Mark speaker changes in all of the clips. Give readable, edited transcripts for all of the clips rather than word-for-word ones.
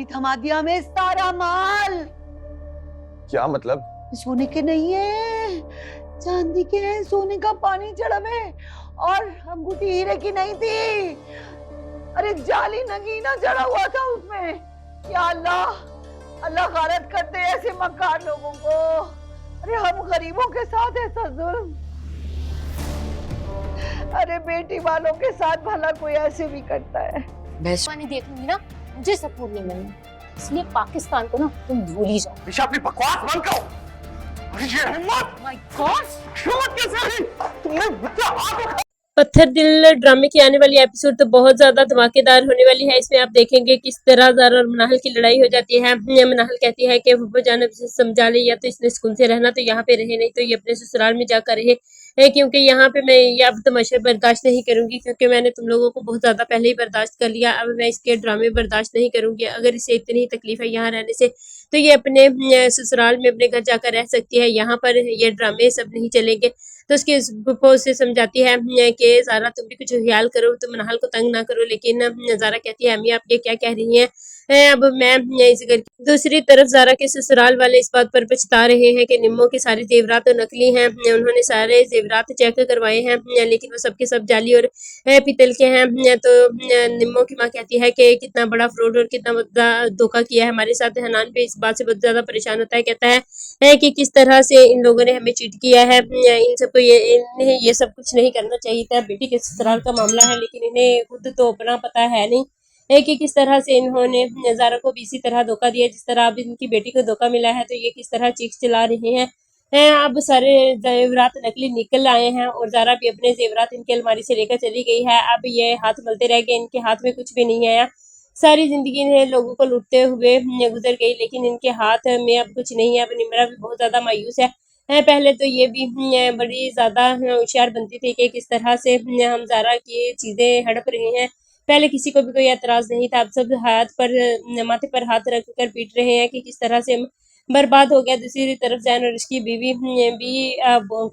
Speaker 1: गाड़ी थमा दिया हमें सारा माल।
Speaker 2: क्या मतलब?
Speaker 1: सोने के नहीं है, चांदी के हैं। सोने का पानी चढ़ा है और अंगूठी हीरे की नहीं थी। अरे जाली नगीना चढ़ा हुआ था उसमें। या अल्लाह, अल्लाह गारत करते हैं ऐसे मक्कार लोगों को। अरे हम गरीबों के साथ ऐसा जुल्म। अरे बेटी वालों के साथ भला कोई ऐसे भी करता है।
Speaker 3: पानी देखूंगी ना, मुझे सकून नहीं मिलना, इसलिए पाकिस्तान को ना तुम भूल ही जाओ।
Speaker 2: निशा अपनी बकवास बंद करो। अरे ये हिम्मत!
Speaker 3: माय गॉड,
Speaker 2: हिम्मत कैसे हुई? तुमने मुझसे हाथ उठाया।
Speaker 4: पत्थर दिल ड्रामे की आने वाली एपिसोड तो बहुत ज्यादा धमाकेदार होने वाली है। इसमें आप देखेंगे किस तरह ज़ारा और मनाहल की लड़ाई हो जाती है। मनाहल कहती है कि फूफा जान इसे समझा ले, या तो इसने सुकून से रहना तो यहाँ पे रहे, नहीं तो ये अपने ससुराल में जाकर रहे, क्योंकि यहाँ पे मैं ये अब तमाशा बर्दाश्त नहीं करूंगी, क्योंकि मैंने तुम लोगों को बहुत ज्यादा पहले ही बर्दाश्त कर लिया। अब मैं इसके ड्रामे बर्दाश्त नहीं करूंगी। अगर इसे इतनी तकलीफ है यहाँ रहने से, तो ये अपने ससुराल में अपने घर जाकर रह सकती है। यहाँ पर ये ड्रामे सब नहीं चलेंगे। तो उसकी फूफा से समझाती है कि ज़ारा तुम भी कुछ ख्याल करो, तुम मनाहल को तंग ना करो। लेकिन ज़ारा कहती है अम्मी आप ये क्या कह रही हैं, अब मैं इस घर की। दूसरी तरफ ज़ारा के ससुराल वाले इस बात पर पछता रहे हैं कि निम्मो के सारे जेवरात तो नकली हैं। उन्होंने सारे जेवरात चेक करवाए हैं, लेकिन वो सबके सब जाली और पीतल के हैं। तो निम्मो की माँ कहती है कि कितना बड़ा फ्रॉड और कितना बड़ा धोखा किया है हमारे साथ। हनान पे इस बात से बहुत ज्यादा परेशान होता है, कहता है कि किस तरह से इन लोगों ने हमें चीट किया है। इन सबको इन्हें ये सब कुछ नहीं करना चाहिए था। बेटी के ससुराल का मामला है, लेकिन इन्हें खुद तो अपना पता है नहीं कि किस तरह से इन्होंने ज़ारा को भी इसी तरह धोखा दिया जिस तरह अब इनकी बेटी को धोखा मिला है। तो ये किस तरह चीख चिल्ला रहे हैं। अब सारे जेवरात नकली निकल आए हैं और ज़ारा भी अपने जेवरात इनकी अलमारी से लेकर चली गई है। अब ये हाथ मलते रह गए, इनके हाथ में कुछ भी नहीं आया। सारी जिंदगी इन्हें लोगों को लूटते हुए गुजर गई, लेकिन इनके हाथ में अब कुछ नहीं है। अब निम्रा भी बहुत ज्यादा मायूस है। पहले तो ये भी बड़ी ज्यादा होशियार बनती थी कि किस तरह से हम ज़ारा की चीजें हड़प रहे हैं। पहले किसी को भी कोई एतराज नहीं था, अब सब हाथ पर माथे पर हाथ रख कर पीट रहे हैं कि किस तरह से बर्बाद हो गया। दूसरी तरफ जैन और इसकी बीवी भी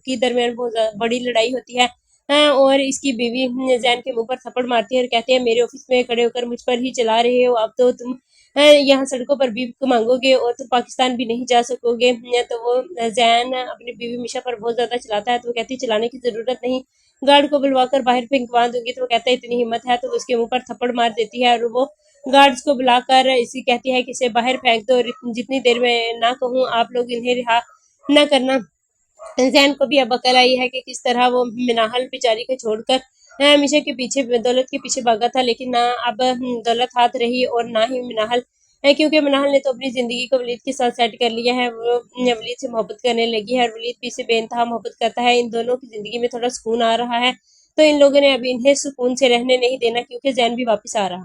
Speaker 4: की दरमियान बहुत बड़ी लड़ाई होती है। और इसकी बीवी जैन के मुंह पर थप्पड़ मारती है और कहती है मेरे ऑफिस में खड़े होकर मुझ पर ही चला रहे हो, अब तो तुम यहाँ सड़कों पर भी मांगोगे और तुम पाकिस्तान भी नहीं जा सकोगे। तो वो जैन अपनी बीवी मिशा पर बहुत ज्यादा चलाता है, तो वो कहती है चलाने की जरूरत नहीं, गार्ड को बुलवाकर बाहर फेंकवा दूंगी। तो वो कहता है इतनी हिम्मत है, तो उसके मुंह पर थप्पड़ मार देती है और वो गार्ड्स को बुलाकर इसी कहती है कि इसे बाहर फेंक दो और जितनी देर में ना कहूँ आप लोग इन्हें रिहा न करना। जैन को भी अब अकल आई है कि किस तरह वो मिनाहल बेचारी को छोड़कर हमेशा के पीछे दौलत के पीछे भागा था, लेकिन ना अब दौलत हाथ रही और ना ही मिनाहल, क्योंकि मिनाहल ने तो अपनी जिंदगी को वलीद के साथ सेट कर लिया है। वो वलीद से मोहब्बत करने लगी है और वलीद भी इसे बेइंतहा मोहब्बत करता है। इन दोनों की जिंदगी में थोड़ा सुकून आ रहा है, तो इन लोगों ने अभी इन्हें सुकून से रहने नहीं देना, क्योंकि जैन भी वापस आ रहा।